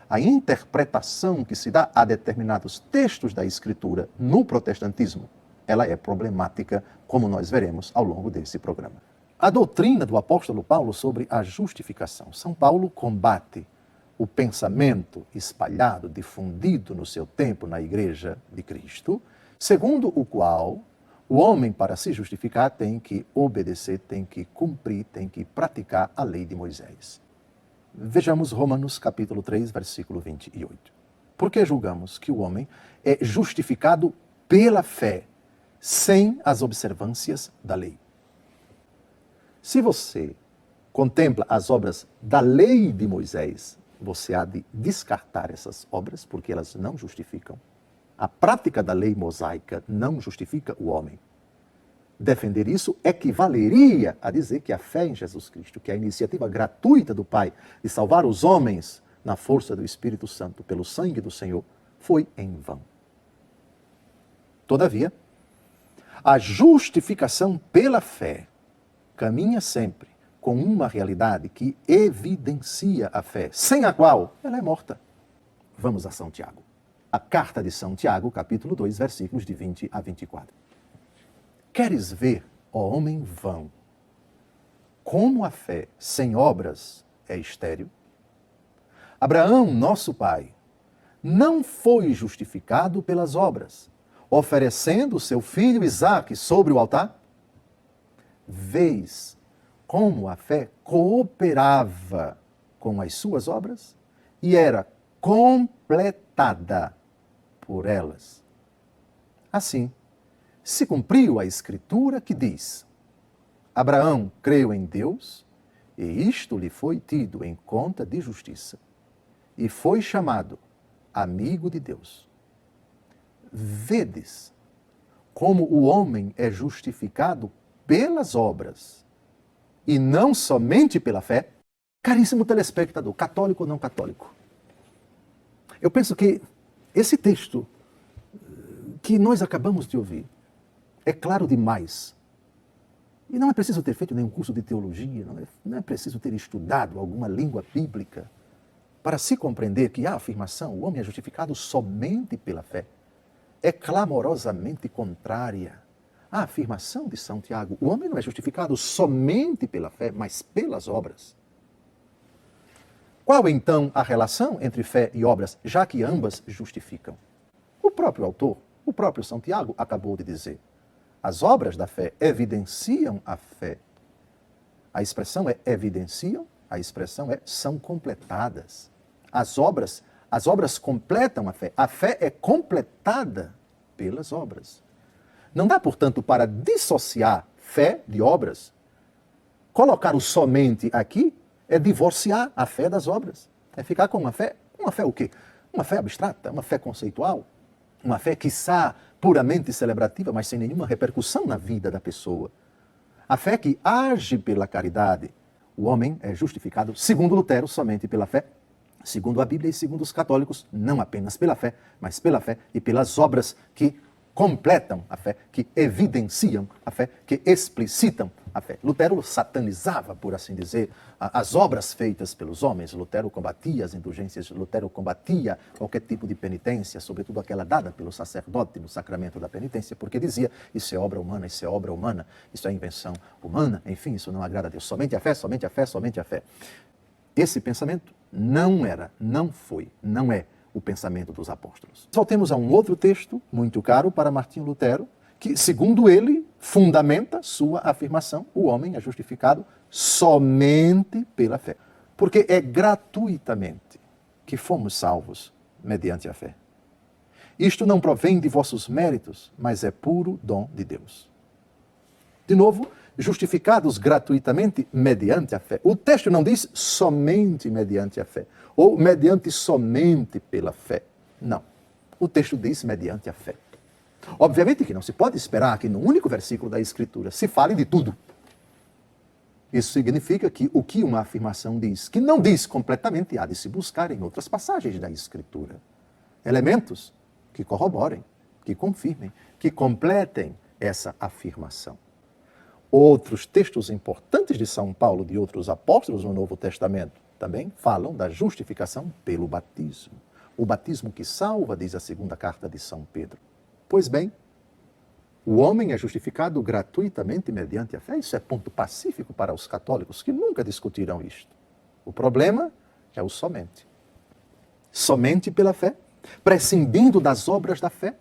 a interpretação que se dá a determinados textos da Escritura no protestantismo, ela é problemática, como nós veremos ao longo desse programa. A doutrina do apóstolo Paulo sobre a justificação. São Paulo combate o pensamento espalhado, difundido no seu tempo na Igreja de Cristo, segundo o qual o homem, para se justificar, tem que obedecer, tem que cumprir, tem que praticar a lei de Moisés. Vejamos Romanos capítulo 3, versículo 28. Porque julgamos que o homem é justificado pela fé, sem as observâncias da lei. Se você contempla as obras da lei de Moisés, você há de descartar essas obras, porque elas não justificam. A prática da lei mosaica não justifica o homem. Defender isso equivaleria a dizer que a fé em Jesus Cristo, que é a iniciativa gratuita do Pai de salvar os homens na força do Espírito Santo, pelo sangue do Senhor, foi em vão. Todavia, a justificação pela fé caminha sempre com uma realidade que evidencia a fé, sem a qual ela é morta. Vamos a São Tiago. A carta de São Tiago, capítulo 2, versículos de 20 a 24. Queres ver, ó homem vão, como a fé sem obras é estéril? Abraão, nosso pai, não foi justificado pelas obras, oferecendo seu filho Isaque sobre o altar? Vês como a fé cooperava com as suas obras e era completada por elas. Assim, se cumpriu a Escritura que diz: Abraão creu em Deus e isto lhe foi tido em conta de justiça e foi chamado amigo de Deus. Vedes como o homem é justificado pelas obras e não somente pela fé? Caríssimo telespectador, católico ou não católico, eu penso que esse texto que nós acabamos de ouvir é claro demais. E não é preciso ter feito nenhum curso de teologia, não é preciso ter estudado alguma língua bíblica para se compreender que a afirmação, o homem é justificado somente pela fé, é clamorosamente contrária à afirmação de São Tiago. O homem não é justificado somente pela fé, mas pelas obras. Qual então a relação entre fé e obras, já que ambas justificam? O próprio autor, o próprio São Tiago, acabou de dizer: as obras da fé evidenciam a fé. A expressão é evidenciam, a expressão é são completadas. As obras completam a fé. A fé é completada pelas obras. Não dá, portanto, para dissociar fé de obras. Colocar o somente aqui é divorciar a fé das obras. É ficar com uma fé o quê? Uma fé abstrata, uma fé conceitual, uma fé, quiçá, puramente celebrativa, mas sem nenhuma repercussão na vida da pessoa. A fé que age pela caridade. O homem é justificado, segundo Lutero, somente pela fé. Segundo a Bíblia e segundo os católicos, não apenas pela fé, mas pela fé e pelas obras que completam a fé, que evidenciam a fé, que explicitam a fé. Lutero satanizava, por assim dizer, as obras feitas pelos homens. Lutero combatia as indulgências, Lutero combatia qualquer tipo de penitência, sobretudo aquela dada pelo sacerdote no sacramento da penitência, porque dizia: isso é obra humana, isso é obra humana, isso é invenção humana, enfim, isso não agrada a Deus. Somente a fé, somente a fé, somente a fé. Esse pensamento não era, não foi, não é o pensamento dos apóstolos. Voltemos a um outro texto muito caro para Martinho Lutero, que, segundo ele, fundamenta sua afirmação: o homem é justificado somente pela fé. Porque é gratuitamente que fomos salvos mediante a fé. Isto não provém de vossos méritos, mas é puro dom de Deus. De novo, justificados gratuitamente mediante a fé. O texto não diz somente mediante a fé, ou mediante somente pela fé. Não. O texto diz mediante a fé. Obviamente que não se pode esperar que no único versículo da Escritura se fale de tudo. Isso significa que o que uma afirmação diz, que não diz completamente, há de se buscar em outras passagens da Escritura. Elementos que corroborem, que confirmem, que completem essa afirmação. Outros textos importantes de São Paulo, de outros apóstolos no Novo Testamento, também falam da justificação pelo batismo. O batismo que salva, diz a segunda carta de São Pedro. Pois bem, o homem é justificado gratuitamente mediante a fé. Isso é ponto pacífico para os católicos, que nunca discutirão isto. O problema é o somente. Somente pela fé, prescindindo das obras da fé.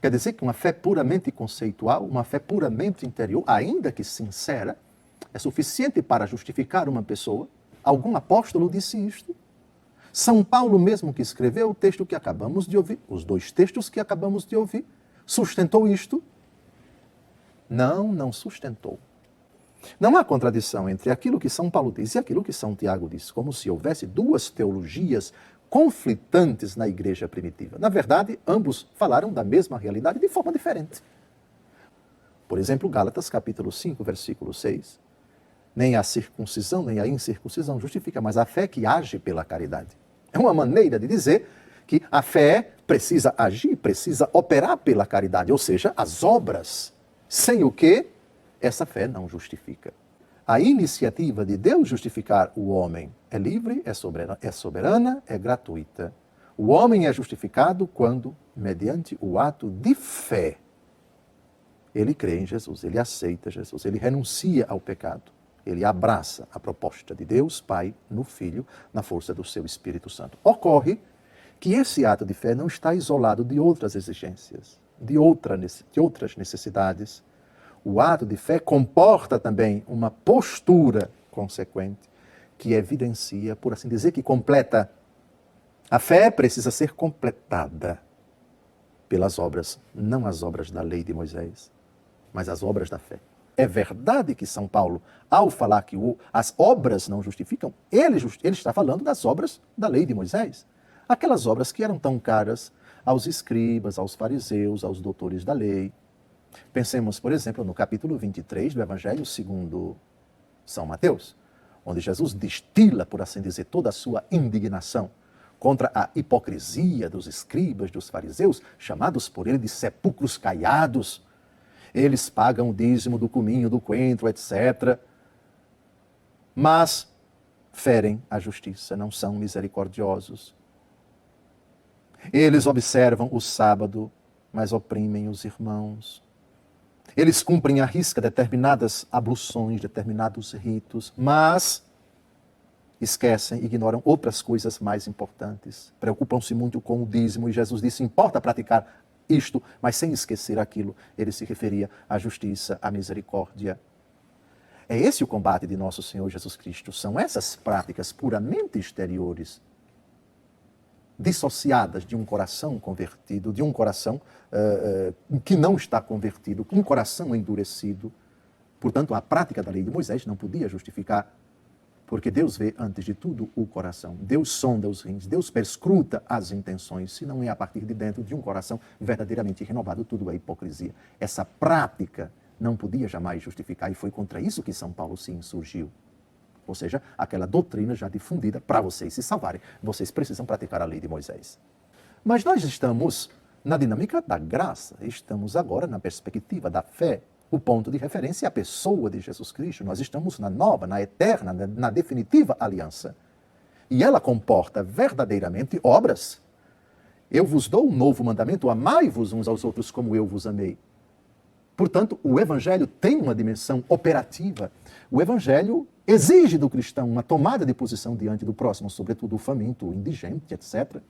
Quer dizer que uma fé puramente conceitual, uma fé puramente interior, ainda que sincera, é suficiente para justificar uma pessoa. Algum apóstolo disse isto. São Paulo mesmo, que escreveu o texto que acabamos de ouvir, os dois textos que acabamos de ouvir, sustentou isto? Não sustentou. Não há contradição entre aquilo que São Paulo diz e aquilo que São Tiago diz, como se houvesse duas teologias conflitantes na igreja primitiva. Na verdade, ambos falaram da mesma realidade de forma diferente. Por exemplo, Gálatas capítulo 5, versículo 6. Nem a circuncisão, nem a incircuncisão justifica, mas a fé que age pela caridade. É uma maneira de dizer que a fé precisa agir, precisa operar pela caridade, ou seja, as obras, sem o que essa fé não justifica. A iniciativa de Deus justificar o homem é livre, é soberana, é gratuita. O homem é justificado quando, mediante o ato de fé, ele crê em Jesus, ele aceita Jesus, ele renuncia ao pecado. Ele abraça a proposta de Deus Pai no Filho, na força do seu Espírito Santo. Ocorre que esse ato de fé não está isolado de outras exigências, de outras necessidades. O ato de fé comporta também uma postura consequente que evidencia, por assim dizer, que completa. A fé precisa ser completada pelas obras, não as obras da lei de Moisés, mas as obras da fé. É verdade que São Paulo, ao falar que as obras não justificam, ele está falando das obras da lei de Moisés. Aquelas obras que eram tão caras aos escribas, aos fariseus, aos doutores da lei. Pensemos, por exemplo, no capítulo 23 do Evangelho segundo São Mateus, onde Jesus destila, por assim dizer, toda a sua indignação contra a hipocrisia dos escribas, dos fariseus, chamados por ele de sepulcros caiados. Eles pagam o dízimo do cominho, do coentro, etc. Mas ferem a justiça, não são misericordiosos. Eles observam o sábado, mas oprimem os irmãos. Eles cumprem à risca determinadas abluções, determinados ritos, mas esquecem, ignoram outras coisas mais importantes. Preocupam-se muito com o dízimo, e Jesus disse, importa praticar isto, mas sem esquecer aquilo. Ele se referia à justiça, à misericórdia. É esse o combate de nosso Senhor Jesus Cristo. São essas práticas puramente exteriores, dissociadas de um coração convertido, de um coração que não está convertido, um coração endurecido. Portanto, a prática da lei de Moisés não podia justificar, porque Deus vê, antes de tudo, o coração. Deus sonda os rins, Deus perscruta as intenções, se não é a partir de dentro de um coração verdadeiramente renovado, tudo é hipocrisia. Essa prática não podia jamais justificar, e foi contra isso que São Paulo se insurgiu. Ou seja, aquela doutrina já difundida, para vocês se salvarem, vocês precisam praticar a lei de Moisés. Mas nós estamos na dinâmica da graça, estamos agora na perspectiva da fé. O ponto de referência é a pessoa de Jesus Cristo. Nós estamos na nova, na eterna, na definitiva aliança. E ela comporta verdadeiramente obras. Eu vos dou um novo mandamento, amai-vos uns aos outros como eu vos amei. Portanto, o Evangelho tem uma dimensão operativa. O Evangelho exige do cristão uma tomada de posição diante do próximo, sobretudo o faminto, o indigente, etc.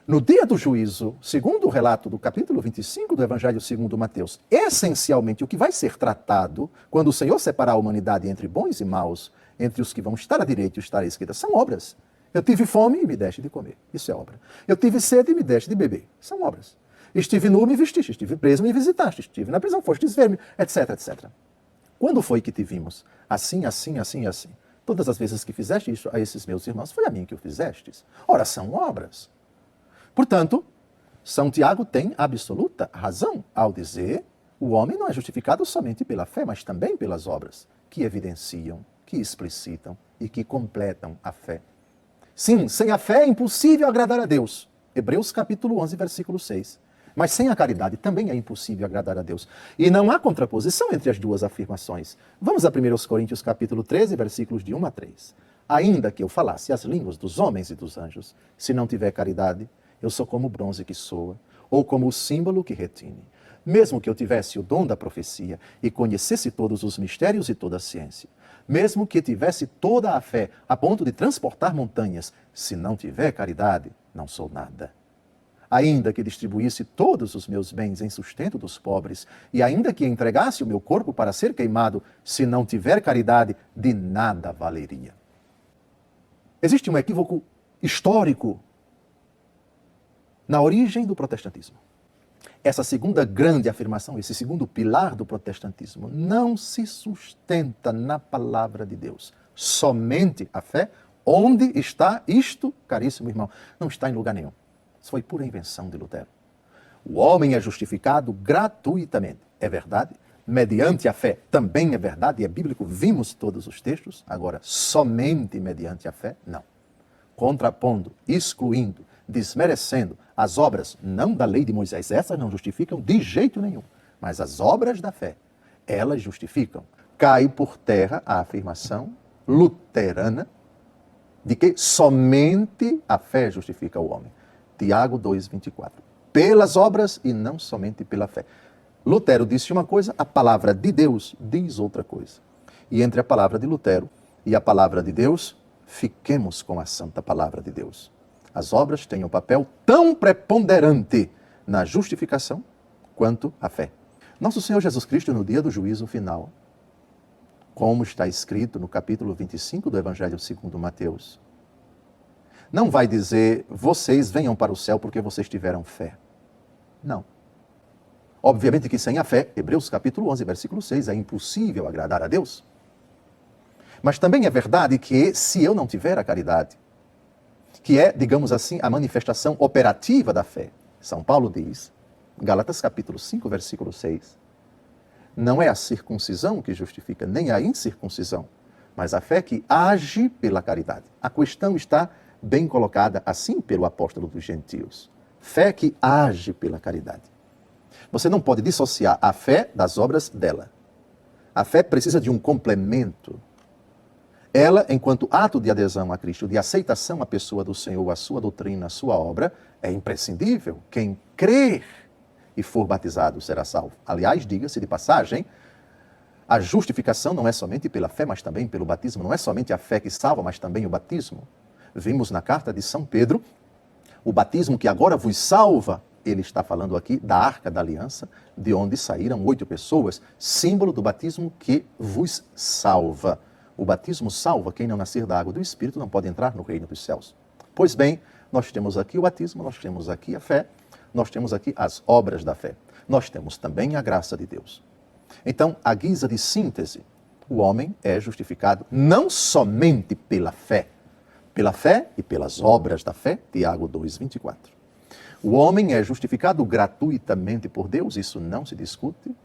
No dia do juízo, segundo o relato do capítulo 25 do Evangelho segundo Mateus, essencialmente o que vai ser tratado quando o Senhor separar a humanidade entre bons e maus, entre os que vão estar à direita e estar à esquerda, são obras. Eu tive fome e me deste de comer. Isso é obra. Eu tive sede e me deste de beber. São obras. Estive nu, me vestiste. Estive preso, me visitaste. Estive na prisão, fostes ver-me, etc, etc. Quando foi que te vimos? Assim, assim, assim, assim. Todas as vezes que fizeste isso a esses meus irmãos, foi a mim que o fizestes. Ora, são obras. Portanto, São Tiago tem absoluta razão ao dizer o homem não é justificado somente pela fé, mas também pelas obras que evidenciam, que explicitam e que completam a fé. Sim, sem a fé é impossível agradar a Deus. Hebreus capítulo 11, versículo 6. Mas sem a caridade também é impossível agradar a Deus. E não há contraposição entre as duas afirmações. Vamos a 1 Coríntios capítulo 13, versículos de 1 a 3. Ainda que eu falasse as línguas dos homens e dos anjos, se não tiver caridade, eu sou como o bronze que soa, ou como o símbolo que retine. Mesmo que eu tivesse o dom da profecia e conhecesse todos os mistérios e toda a ciência, mesmo que tivesse toda a fé a ponto de transportar montanhas, se não tiver caridade, não sou nada. Ainda que distribuísse todos os meus bens em sustento dos pobres, e ainda que entregasse o meu corpo para ser queimado, se não tiver caridade, de nada valeria. Existe um equívoco histórico na origem do protestantismo. Essa segunda grande afirmação, esse segundo pilar do protestantismo, não se sustenta na palavra de Deus. Somente a fé. Onde está isto, caríssimo irmão? Não está em lugar nenhum. Isso foi pura invenção de Lutero. O homem é justificado gratuitamente. É verdade. Mediante a fé também é verdade, e é bíblico, vimos todos os textos. Agora, somente mediante a fé, não. Contrapondo, excluindo, desmerecendo as obras, não da lei de Moisés, essas não justificam de jeito nenhum, mas as obras da fé, elas justificam. Cai por terra a afirmação luterana de que somente a fé justifica o homem. Tiago 2,24. Pelas obras e não somente pela fé. Lutero disse uma coisa, a palavra de Deus diz outra coisa. E entre a palavra de Lutero e a palavra de Deus, fiquemos com a santa palavra de Deus. As obras têm um papel tão preponderante na justificação quanto a fé. Nosso Senhor Jesus Cristo, no dia do juízo final, como está escrito no capítulo 25 do Evangelho segundo Mateus, não vai dizer, vocês venham para o céu porque vocês tiveram fé. Não. Obviamente que sem a fé, Hebreus capítulo 11, versículo 6, é impossível agradar a Deus. Mas também é verdade que se eu não tiver a caridade, que é, digamos assim, a manifestação operativa da fé, São Paulo diz, Gálatas capítulo 5, versículo 6, não é a circuncisão que justifica, nem a incircuncisão, mas a fé que age pela caridade. A questão está bem colocada assim pelo apóstolo dos gentios. Fé que age pela caridade. Você não pode dissociar a fé das obras dela. A fé precisa de um complemento. Ela, enquanto ato de adesão a Cristo, de aceitação à pessoa do Senhor, à sua doutrina, à sua obra, é imprescindível. Quem crer e for batizado será salvo. Aliás, diga-se de passagem, a justificação não é somente pela fé, mas também pelo batismo. Não é somente a fé que salva, mas também o batismo. Vimos na carta de São Pedro, o batismo que agora vos salva. Ele está falando aqui da Arca da Aliança, de onde saíram 8 pessoas, símbolo do batismo que vos salva. O batismo salva, quem não nascer da água do Espírito não pode entrar no reino dos céus. Pois bem, nós temos aqui o batismo, nós temos aqui a fé, nós temos aqui as obras da fé. Nós temos também a graça de Deus. Então, à guisa de síntese, o homem é justificado não somente pela fé e pelas obras da fé, Tiago 2,24. O homem é justificado gratuitamente por Deus, isso não se discute.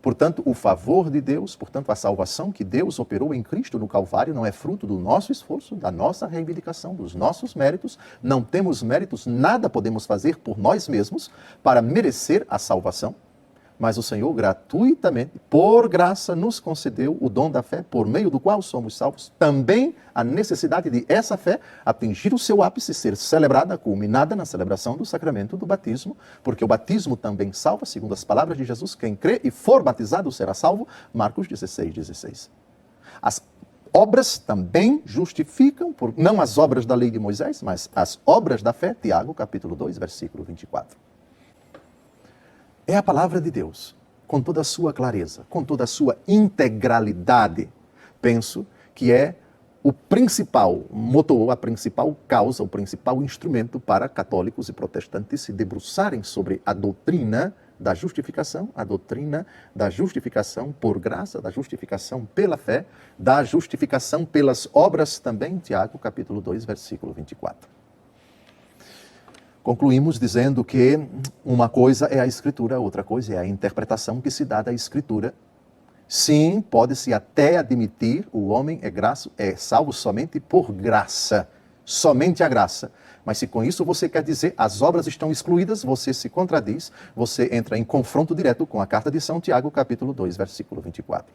Portanto, o favor de Deus, portanto, a salvação que Deus operou em Cristo no Calvário não é fruto do nosso esforço, da nossa reivindicação, dos nossos méritos. Não temos méritos, nada podemos fazer por nós mesmos para merecer a salvação. Mas o Senhor gratuitamente, por graça, nos concedeu o dom da fé, por meio do qual somos salvos. Também a necessidade de essa fé atingir o seu ápice, ser celebrada, culminada na celebração do sacramento do batismo, porque o batismo também salva, segundo as palavras de Jesus, quem crê e for batizado será salvo, Marcos 16:16. As obras também justificam, não as obras da lei de Moisés, mas as obras da fé, Tiago capítulo 2, versículo 24. É a palavra de Deus, com toda a sua clareza, com toda a sua integralidade. Penso que é o principal motor, a principal causa, o principal instrumento para católicos e protestantes se debruçarem sobre a doutrina da justificação, a doutrina da justificação por graça, da justificação pela fé, da justificação pelas obras também, Tiago capítulo 2, versículo 24. Concluímos dizendo que uma coisa é a Escritura, outra coisa é a interpretação que se dá da Escritura. Sim, pode-se até admitir, o homem é salvo somente por graça, somente a graça. Mas se com isso você quer dizer as obras estão excluídas, você se contradiz, você entra em confronto direto com a carta de São Tiago, capítulo 2, versículo 24.